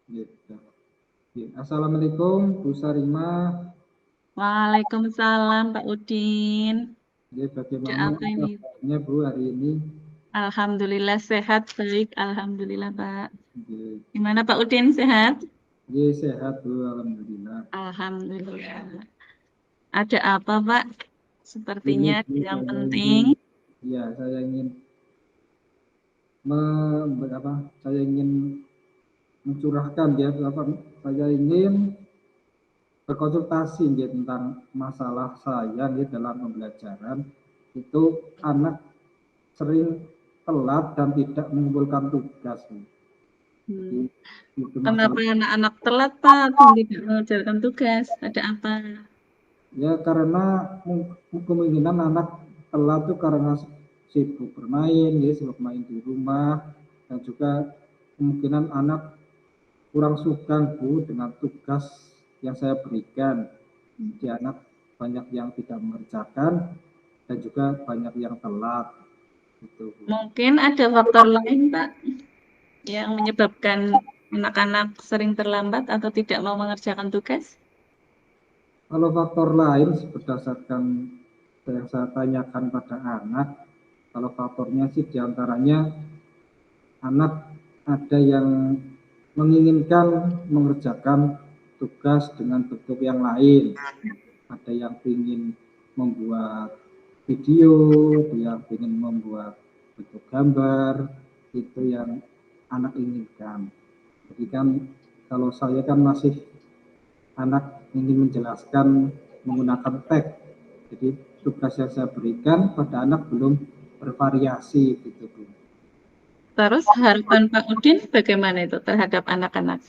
Gitu. Ya, Assalamualaikum Bu Sarimah. Waalaikumsalam Pak Udin. Ya, Ada bagaimana apa ini? kabarnya Bu hari ini? Alhamdulillah sehat, baik. Alhamdulillah Pak. Ya, Gimana Pak Udin, sehat? ya, sehat Bu, alhamdulillah. Alhamdulillah. Ada apa Pak? Ini Sepertinya Bu, yang penting. saya ingin saya ingin mencurahkan ya, saya ingin berkonsultasi ya, tentang masalah saya ya, dalam pembelajaran itu anak sering telat dan tidak mengumpulkan tugas. Jadi itu Kenapa masalah. anak-anak telat Pak dan tidak mengerjakan tugas? Ada apa? Ya karena kemungkinan anak telat itu karena sibuk bermain, ya sibuk main di rumah, dan juga kemungkinan anak kurang suka Bu dengan tugas yang saya berikan. Jadi anak banyak yang tidak mengerjakan dan juga banyak yang telat. Gitu, Bu. Mungkin ada faktor lain Pak yang menyebabkan anak-anak sering terlambat atau tidak mau mengerjakan tugas? Kalau faktor lain berdasarkan yang saya tanyakan pada anak, kalau faktornya sih diantaranya anak ada yang menginginkan mengerjakan tugas dengan bentuk yang lain, ada yang ingin membuat video, ada yang ingin membuat bentuk gambar, itu yang anak inginkan. Jadi kan kalau saya kan masih anak ingin menjelaskan menggunakan teks, jadi tugas yang saya berikan pada anak belum bervariasi gitu Bu. Terus harapan Pak Udin bagaimana itu terhadap anak-anak?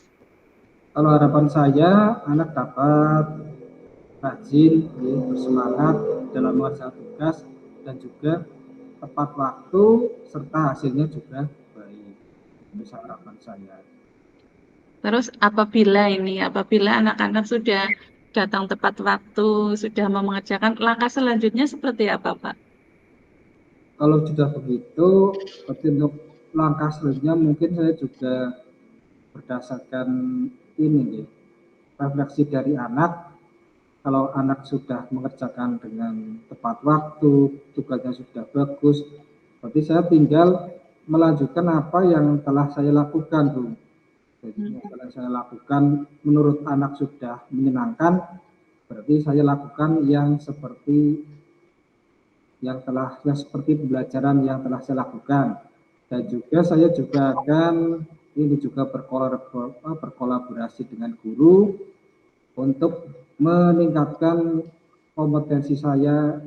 Kalau harapan saya anak dapat rajin, ya, bersemangat dalam mengerjakan tugas dan juga tepat waktu serta hasilnya juga baik. Itu harapan saya. Terus apabila anak-anak sudah datang tepat waktu, sudah mau mengerjakan, langkah selanjutnya seperti apa, Pak? Kalau sudah begitu, untuk langkah selanjutnya mungkin saya juga berdasarkan ini nih, refleksi dari anak. Kalau anak sudah mengerjakan dengan tepat waktu, tugasnya sudah bagus, berarti saya tinggal melanjutkan apa yang telah saya lakukan, Bu. Jadi yang telah saya lakukan menurut anak sudah menyenangkan, berarti saya lakukan yang seperti pembelajaran yang telah saya lakukan. Dan juga saya juga akan ini juga berkolaborasi dengan guru untuk meningkatkan kompetensi saya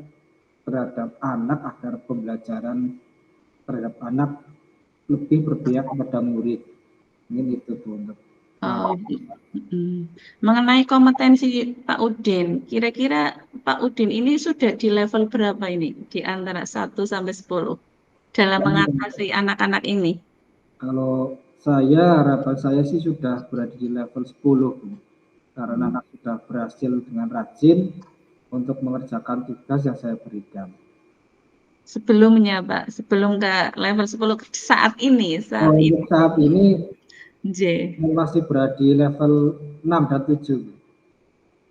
terhadap anak agar pembelajaran terhadap anak lebih berpihak kepada murid. Ini itu Bu untuk Oh, mengenai kompetensi Pak Udin, kira-kira Pak Udin ini sudah di level berapa ini? Di antara 1 sampai 10 dalam mengatasi anak-anak ini? kalau harapan saya sih sudah berada di level 10 Bu. Karena anak sudah berhasil dengan rajin untuk mengerjakan tugas yang saya berikan. Sebelumnya, Pak, sebelum ke level 10 saat ini, Untuk saat ini J. masih berada di level 6 dan 7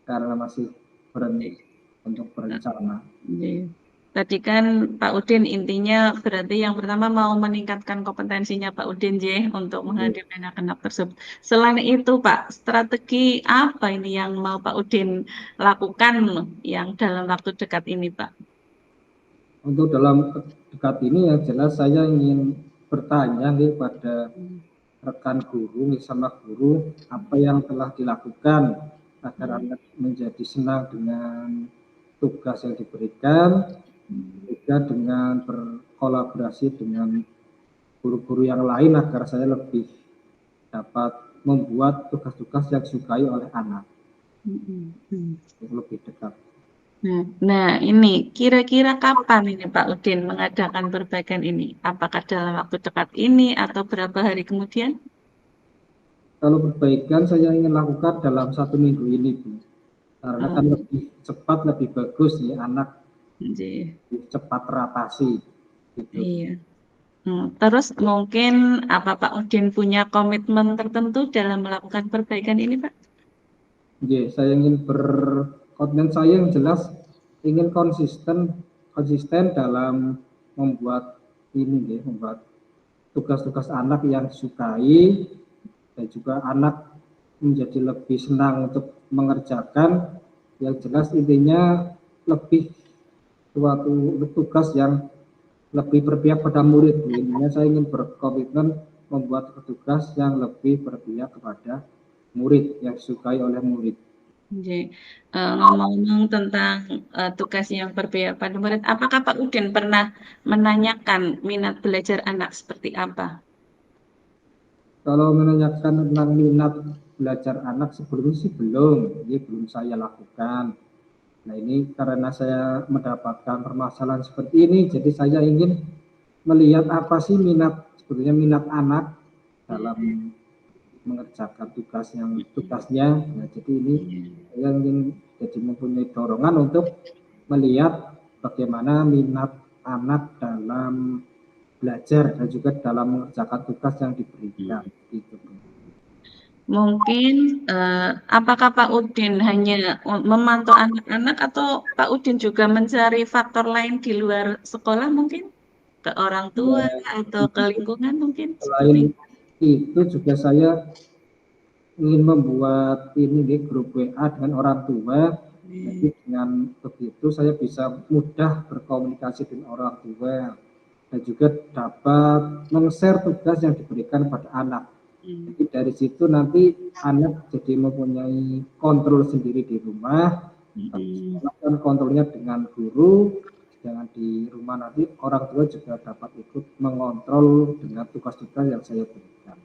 karena masih berhenti untuk berencana. J. Tadi kan Pak Udin intinya berarti yang pertama mau meningkatkan kompetensinya Pak Udin J untuk menghadapi anak-anak tersebut. Selain itu Pak, strategi apa ini yang mau Pak Udin lakukan yang dalam waktu dekat ini Pak? Untuk dalam dekat ini yang jelas saya ingin bertanya nih pada rekan guru nih sama guru apa yang telah dilakukan agar anak menjadi senang dengan tugas yang diberikan, juga dengan berkolaborasi dengan guru-guru yang lain agar saya lebih dapat membuat tugas-tugas yang disukai oleh anak. Lebih dekat. Nah, ini kira-kira kapan ini Pak Udin mengadakan perbaikan ini? Apakah dalam waktu dekat ini atau berapa hari kemudian? Kalau perbaikan saya ingin lakukan dalam 1 minggu ini, Bu. Karena kan lebih cepat, lebih bagus ya anak J. cepat teratasi. Gitu. Iya. Terus mungkin apa Pak Udin punya komitmen tertentu dalam melakukan perbaikan ini, Pak? Saya ingin berkomitmen, saya yang jelas ingin konsisten dalam membuat ini, membuat tugas-tugas anak yang disukai dan juga anak menjadi lebih senang untuk mengerjakan. Yang jelas intinya lebih suatu tugas yang lebih berpihak pada murid. Intinya saya ingin berkomitmen membuat tugas yang lebih berpihak kepada murid, yang disukai oleh murid. Oke. Ngomong-ngomong tentang tugas yang berpihak pada murid, apakah Pak Udin pernah menanyakan minat belajar anak seperti apa? Kalau menanyakan tentang minat belajar anak sebelumnya sih belum, ini belum saya lakukan. Nah ini karena saya mendapatkan permasalahan seperti ini, jadi saya ingin melihat apa sih sebetulnya minat anak dalam mengerjakan tugasnya. Nah jadi ini saya ingin jadi mempunyai dorongan untuk melihat bagaimana minat anak dalam belajar dan juga dalam mengerjakan tugas yang diberikan. Gitu. Mungkin apakah Pak Udin hanya memantau anak-anak atau Pak Udin juga mencari faktor lain di luar sekolah mungkin? Ke orang tua atau ke lingkungan mungkin? Selain itu juga saya ingin membuat grup WA dengan orang tua. Jadi dengan begitu saya bisa mudah berkomunikasi dengan orang tua dan juga dapat meng-share tugas yang diberikan pada anak. Jadi dari situ nanti anak jadi mempunyai kontrol sendiri di rumah, dan kontrolnya dengan guru, jangan di rumah nanti orang tua juga dapat ikut mengontrol dengan tugas-tugas yang saya berikan.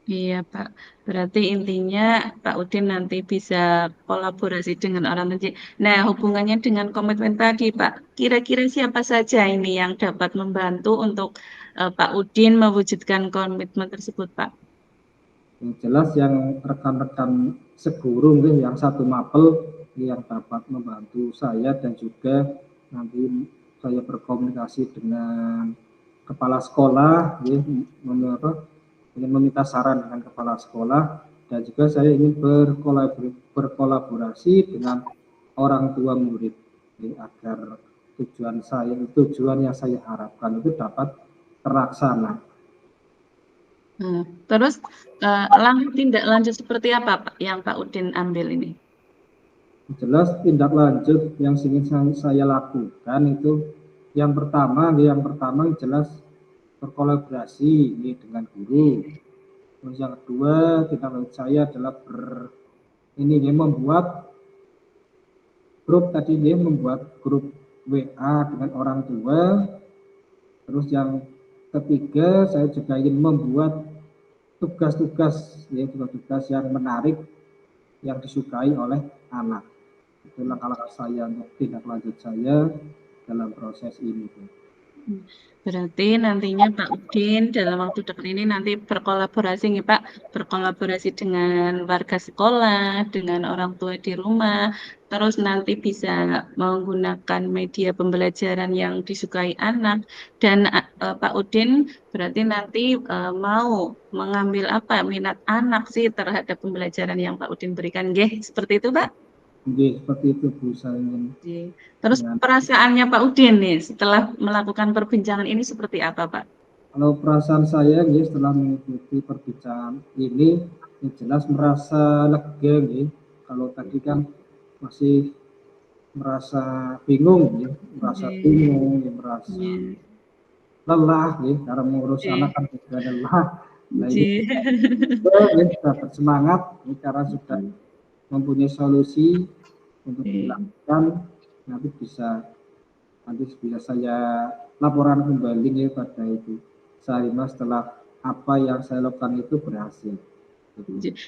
Iya Pak, berarti intinya Pak Udin nanti bisa kolaborasi dengan orang tua. Nah, hubungannya dengan komitmen tadi Pak, kira-kira siapa saja ini yang dapat membantu untuk Pak Udin mewujudkan komitmen tersebut Pak? Yang jelas yang rekan-rekan seguru yang satu mapel yang dapat membantu saya, dan juga nanti saya berkomunikasi dengan kepala sekolah, ingin meminta saran dengan kepala sekolah, dan juga saya ingin berkolaborasi dengan orang tua murid, agar tujuan yang saya harapkan itu dapat terlaksana. Terus tindak lanjut seperti apa Pak yang Pak Udin ambil ini? Jelas tindak lanjut yang ingin saya lakukan itu yang pertama jelas berkolaborasi dengan guru. Terus yang kedua tindak lanjut saya adalah membuat grup WA dengan orang tua. Terus yang ketiga saya juga ingin membuat tugas-tugas yang menarik yang disukai oleh anak. Itu langkah-langkah saya untuk tindak lanjut saya dalam proses ini. Berarti nantinya Pak Udin dalam waktu dekat ini nanti berkolaborasi nih Pak, berkolaborasi dengan warga sekolah, dengan orang tua di rumah, terus nanti bisa menggunakan media pembelajaran yang disukai anak, dan Pak Udin berarti nanti mau mengambil minat anak sih terhadap pembelajaran yang Pak Udin berikan, nggih, seperti itu Pak? Seperti itu Bu, saya ingin. Terus perasaannya Pak Udin nih setelah melakukan perbincangan ini seperti apa Pak? Kalau perasaan saya setelah mengikuti perbincangan ini, jelas merasa lega. Kalau tadi kan masih merasa bingung, merasa lelah, karena mengurus anak kan juga lelah. Nah ini sudah bersemangat karena sudah mempunyai solusi untuk dilakukan. Nanti bisa saya laporan kembali pada Ibu Sarimah setelah apa yang saya lakukan itu berhasil.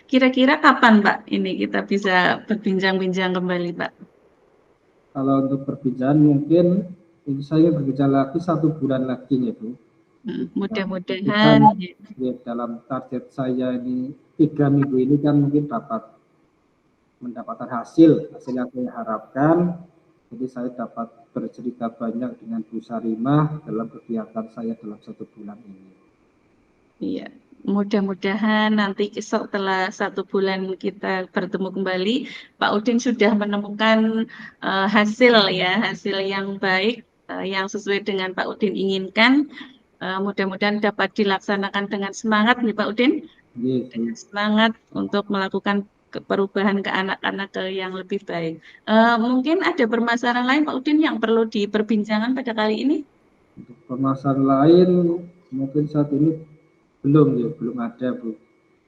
Kira-kira kapan Pak ini kita bisa berbincang-bincang kembali Pak? Kalau untuk perbincangan mungkin saya berbicara lagi 1 bulan lagi ya Bu. Mudah-mudahan dalam target saya ini 3 minggu ini kan mungkin mendapatkan hasil yang saya harapkan. Jadi saya dapat bercerita banyak dengan Bu Sarimah dalam kegiatan saya dalam 1 bulan ini. Iya, mudah-mudahan nanti setelah 1 bulan kita bertemu kembali, Pak Udin sudah menemukan hasil ya, hasil yang baik, yang sesuai dengan Pak Udin inginkan. Mudah-mudahan dapat dilaksanakan dengan semangat nih Pak Udin, Nggih, Bu. dengan semangat untuk melakukan perubahan ke anak-anak yang lebih baik. Mungkin ada permasalahan lain Pak Udin yang perlu diperbincangkan pada kali ini? Untuk permasalahan lain mungkin saat ini belum ada, Bu.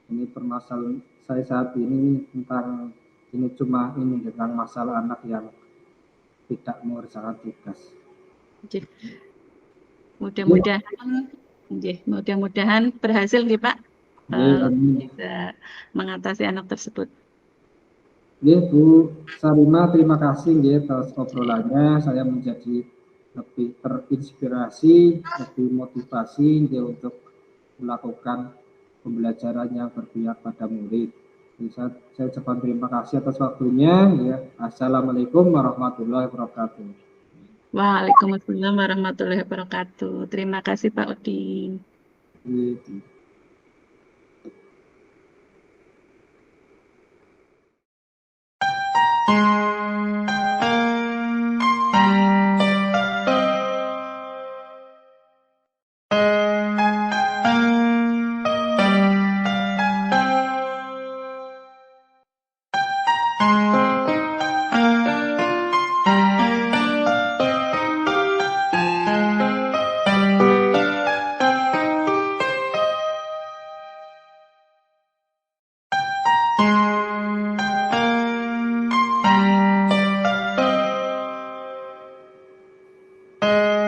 Ini permasalahan saya saat ini tentang tentang masalah anak yang tidak mengerjakan tugas. Oke. Mudah-mudahan berhasil nih Pak, bisa mengatasi anak tersebut. Bu Sarimah, terima kasih atas obrolannya. Saya menjadi lebih terinspirasi, lebih motivasi untuk melakukan pembelajaran yang berpihak pada murid. Saya ucapkan terima kasih atas waktunya. Assalamualaikum warahmatullahi wabarakatuh. Waalaikumsalam warahmatullahi wabarakatuh. Terima kasih Pak Udin.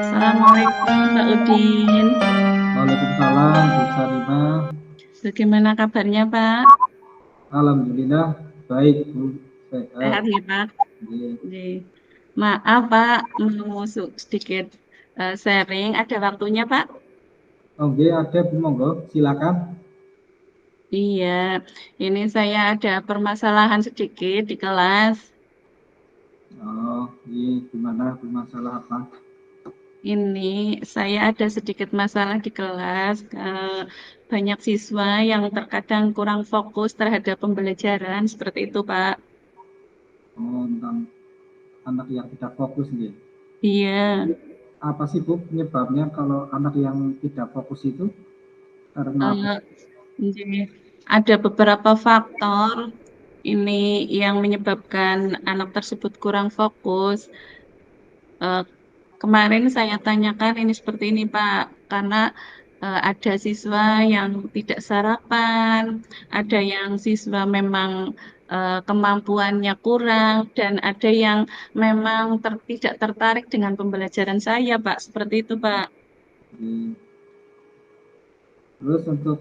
Assalamualaikum Pak Udin. Waalaikumsalam Bu Sarimah. Bagaimana kabarnya Pak? Alhamdulillah baik Bu. Sehat ya Pak? Maaf Pak, mau sedikit sharing. Ada waktunya Pak? Oke, ada Bu, monggo silakan. Iya, ini saya ada permasalahan sedikit di kelas. Oh, iya, gimana masalah apa? Ini saya ada sedikit masalah di kelas. Banyak siswa yang terkadang kurang fokus terhadap pembelajaran, seperti itu, Pak. Oh, tentang anak yang tidak fokus nih. Iya. Apa sih Bu penyebabnya kalau anak yang tidak fokus itu? Karena apa? Ada beberapa faktor ini yang menyebabkan anak tersebut kurang fokus. Kemarin saya tanyakan ini seperti ini Pak, karena ada siswa yang tidak sarapan, ada yang siswa memang kemampuannya kurang, dan ada yang memang tidak tertarik dengan pembelajaran saya Pak, seperti itu Pak. Terus untuk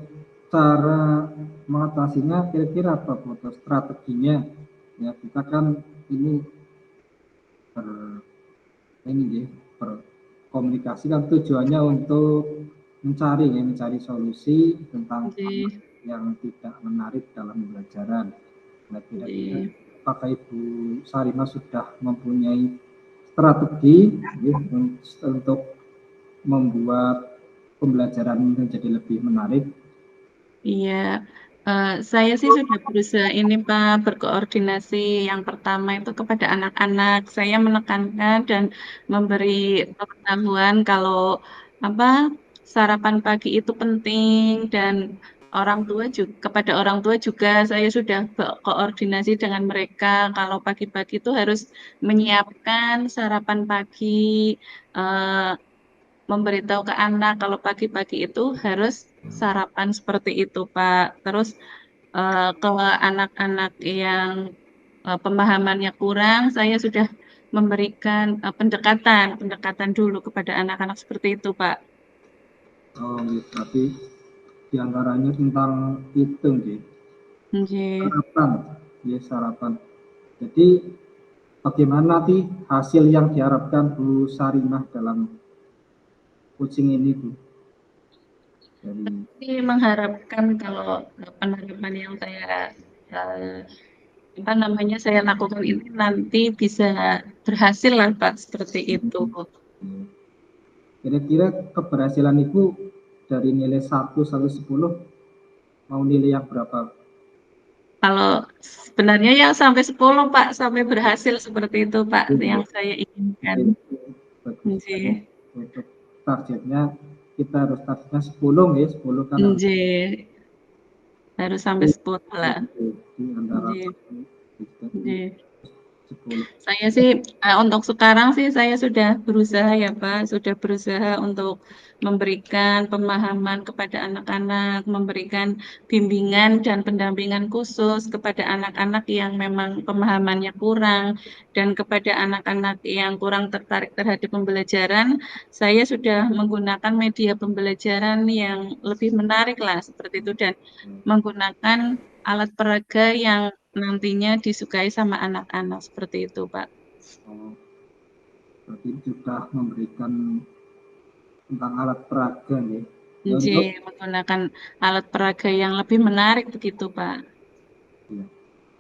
cara mengatasinya kira-kira apa Bu? Strateginya? Ya kita kan ini berkomunikasi kan tujuannya untuk mencari solusi tentang anak yang tidak menarik dalam pembelajaran. Nah, kira-kira apakah Ibu Sarimah sudah mempunyai strategi untuk membuat pembelajaran menjadi lebih menarik? Iya, saya sih sudah berusaha ini Pak, berkoordinasi. Yang pertama itu kepada anak-anak, saya menekankan dan memberi pengetahuan kalau sarapan pagi itu penting, dan kepada orang tua juga saya sudah berkoordinasi dengan mereka kalau pagi-pagi itu harus menyiapkan sarapan pagi, memberitahu ke anak kalau pagi-pagi itu harus sarapan seperti itu, Pak. Terus ke anak-anak yang pemahamannya kurang, saya sudah memberikan pendekatan dulu kepada anak-anak seperti itu, Pak. Oh, tapi diantaranya tentang itu, sarapan. Jadi bagaimana nanti hasil yang diharapkan Bu Sarimah dalam coaching ini, Bu? Saya mengharapkan kalau penerapan yang saya apa namanya, saya lakukan ini nanti bisa berhasil lah Pak, seperti itu. Kira-kira keberhasilan Ibu dari nilai 1 sampai 10 mau nilai yang berapa? Kalau sebenarnya ya sampai 10 Pak, sampai berhasil seperti itu Pak, yang saya inginkan. Bagus sekali. Nggih. Untuk targetnya kita harus targetnya 10 ya, 10 kan harus Nggih. Harus sampai 10 lah. di antara Nggih. 10. Nggih. Saya sih untuk sekarang sih saya sudah berusaha ya Pak, sudah berusaha untuk memberikan pemahaman kepada anak-anak, memberikan bimbingan dan pendampingan khusus kepada anak-anak yang memang pemahamannya kurang, dan kepada anak-anak yang kurang tertarik terhadap pembelajaran, saya sudah menggunakan media pembelajaran yang lebih menarik lah seperti itu, dan menggunakan alat peraga yang nantinya disukai sama anak-anak, seperti itu, Pak. Berarti sudah memberikan tentang alat peraga ya. Untuk Menggunakan alat peraga yang lebih menarik begitu, Pak. ya.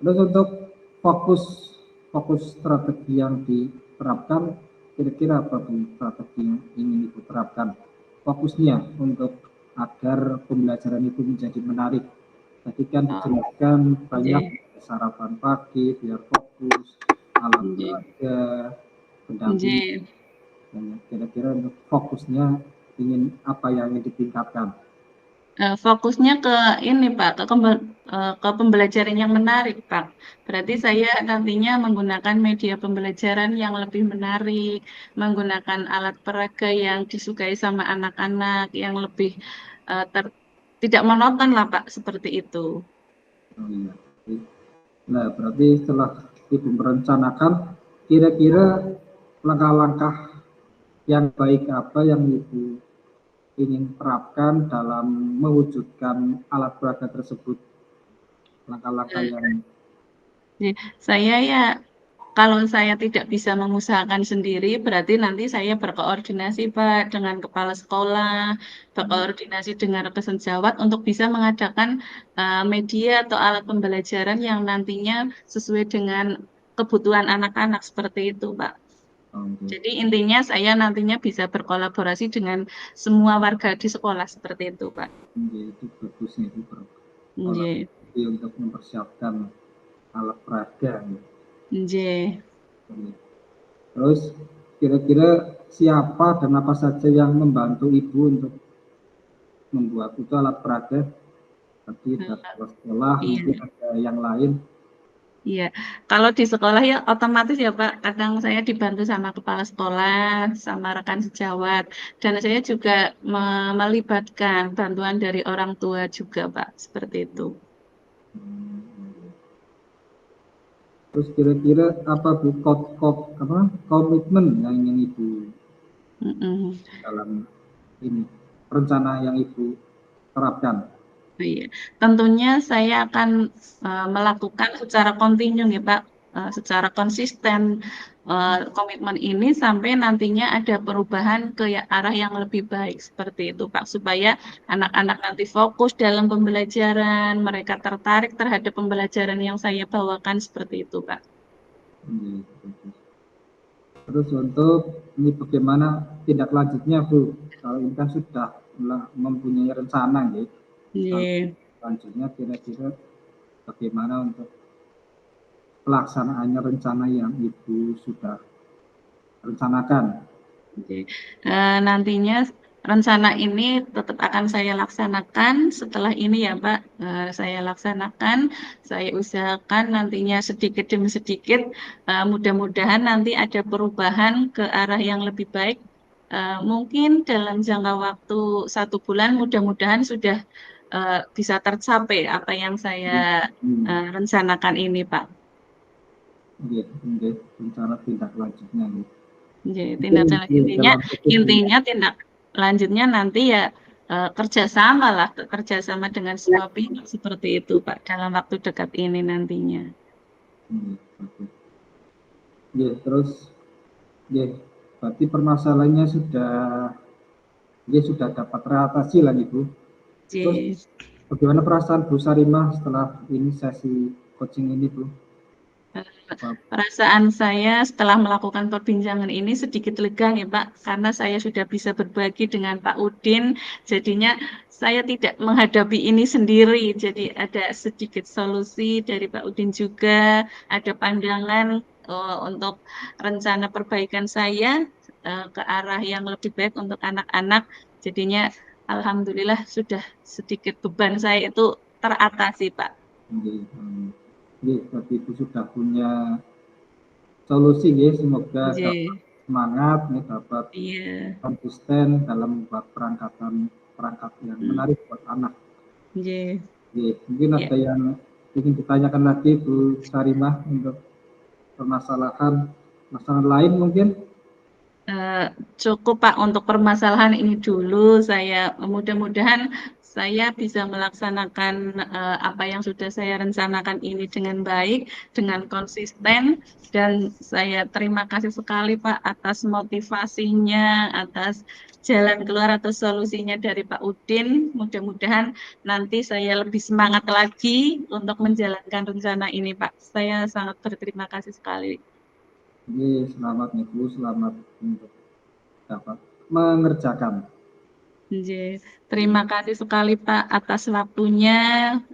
Terus untuk fokus strategi yang diterapkan, kira-kira apa Bu strategi yang ingin Ibu terapkan? Fokusnya untuk agar pembelajaran itu menjadi menarik. Tadi kan dijelaskan banyak sarapan pagi biar fokus, alat peraga, pendamping. Kira-kira untuk fokusnya ingin apa yang ingin ditingkatkan? Fokusnya ke ini Pak, ke pembelajaran yang menarik Pak. Berarti saya nantinya menggunakan media pembelajaran yang lebih menarik, menggunakan alat peraga yang disukai sama anak-anak, yang lebih tidak monoton lah Pak, seperti itu. Oh, iya. Nah, berarti setelah Ibu merencanakan, kira-kira langkah-langkah yang baik apa yang Ibu ingin terapkan dalam mewujudkan alat peraga tersebut? Langkah-langkah yang Saya ya, kalau saya tidak bisa mengusahakan sendiri, berarti nanti saya berkoordinasi Pak dengan kepala sekolah, berkoordinasi dengan rekan sejawat untuk bisa mengadakan media atau alat pembelajaran yang nantinya sesuai dengan kebutuhan anak-anak, seperti itu Pak. Jadi intinya saya nantinya bisa berkolaborasi dengan semua warga di sekolah, seperti itu Pak. itu bagusnya itu Nggih. untuk mempersiapkan alat peraga. Nggih. Terus kira-kira siapa dan apa saja yang membantu Ibu untuk membuat itu alat peraga? Tadi dari sekolah, mungkin ada yang lain. Iya, kalau di sekolah ya otomatis ya Pak, kadang saya dibantu sama kepala sekolah, sama rekan sejawat, dan saya juga melibatkan bantuan dari orang tua juga Pak, seperti itu. Terus kira-kira apa Bu komitmen yang ingin Ibu dalam ini rencana yang Ibu terapkan? Iya, tentunya saya akan melakukan secara kontinu ya Pak, secara konsisten komitmen ini sampai nantinya ada perubahan ke arah yang lebih baik seperti itu Pak, supaya anak-anak nanti fokus dalam pembelajaran, mereka tertarik terhadap pembelajaran yang saya bawakan seperti itu Pak. Terus untuk ini bagaimana tindak lanjutnya Bu? Kalau ini kan sudah mempunyai rencana ya. Lanjutnya kira-kira bagaimana untuk pelaksanaannya rencana yang Ibu sudah rencanakan? Nantinya rencana ini tetap akan saya laksanakan setelah ini ya Pak. Saya laksanakan, saya usahakan nantinya sedikit demi sedikit, mudah-mudahan nanti ada perubahan ke arah yang lebih baik. Mungkin dalam jangka waktu 1 bulan mudah-mudahan sudah bisa tercapai apa yang saya rencanakan ini Pak. Rencana tindak lanjutnya. Intinya tindak lanjutnya nanti ya kerjasama lah, kerjasama dengan semua pihak seperti itu Pak dalam waktu dekat ini nantinya. Terus berarti permasalahannya sudah dapat teratasi lah Ibu. Terus bagaimana perasaan Bu Sarimah setelah ini sesi coaching ini Bu? Perasaan saya setelah melakukan perbincangan ini sedikit lega ya Pak, karena saya sudah bisa berbagi dengan Pak Udin, jadinya saya tidak menghadapi ini sendiri, jadi ada sedikit solusi dari Pak Udin juga, ada pandangan untuk rencana perbaikan saya ke arah yang lebih baik untuk anak-anak, jadinya alhamdulillah sudah sedikit beban saya itu teratasi Pak. Nggih, nggih, berarti Ibu sudah punya solusi nggih, semoga dapat Nggih, semangat nih, dapat iya. konsisten dalam membuat perangkat yang Hmm. menarik buat anak. Nggih, Nggih, mungkin ya. ada yang ingin ditanyakan lagi Bu Sarimah untuk masalah lain mungkin? Eee, Cukup Pak untuk permasalahan ini dulu saya mudah-mudahan saya bisa melaksanakan, apa yang sudah saya rencanakan ini dengan baik, dengan konsisten, dan saya terima kasih sekali Pak atas motivasinya, atas jalan keluar atau solusinya dari Pak Udin. Mudah-mudahan nanti saya lebih semangat lagi untuk menjalankan rencana ini Pak. Saya sangat berterima kasih sekali. Nggih, selamat nih Bu, selamat untuk dapat mengerjakan. Nggih, terima kasih sekali Pak atas waktunya,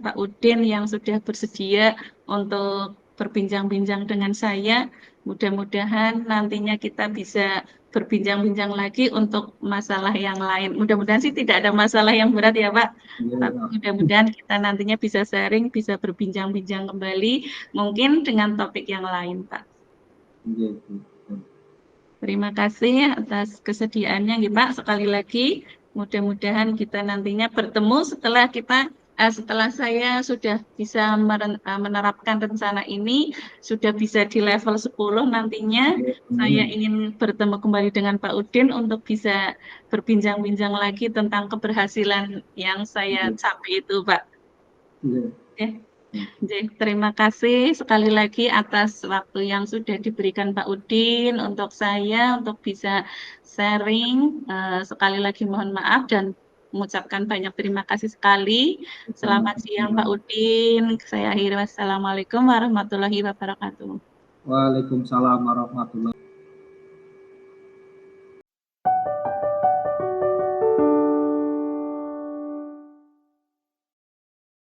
Pak Udin yang sudah bersedia untuk berbincang-bincang dengan saya. Mudah-mudahan nantinya kita bisa berbincang-bincang lagi untuk masalah yang lain. Mudah-mudahan sih tidak ada masalah yang berat ya Pak, tapi Nggih, mudah-mudahan kita nantinya bisa sharing, bisa berbincang-bincang kembali, mungkin dengan topik yang lain Pak. nggih Bu. Terima kasih atas kesediaannya, nggih, Pak. Sekali lagi, mudah-mudahan kita nantinya bertemu setelah saya sudah bisa menerapkan rencana ini, sudah bisa di level 10 nantinya, saya Amin. ingin bertemu kembali dengan Pak Udin untuk bisa berbincang-bincang lagi tentang keberhasilan yang saya Nggih, capai itu, Pak. nggih. Oke. Jadi, terima kasih sekali lagi atas waktu yang sudah diberikan Pak Udin untuk saya untuk bisa sharing. Sekali lagi mohon maaf dan mengucapkan banyak terima kasih sekali. Selamat siang Pak Udin. Saya akhiri wassalamualaikum warahmatullahi wabarakatuh. Waalaikumsalam warahmatullahi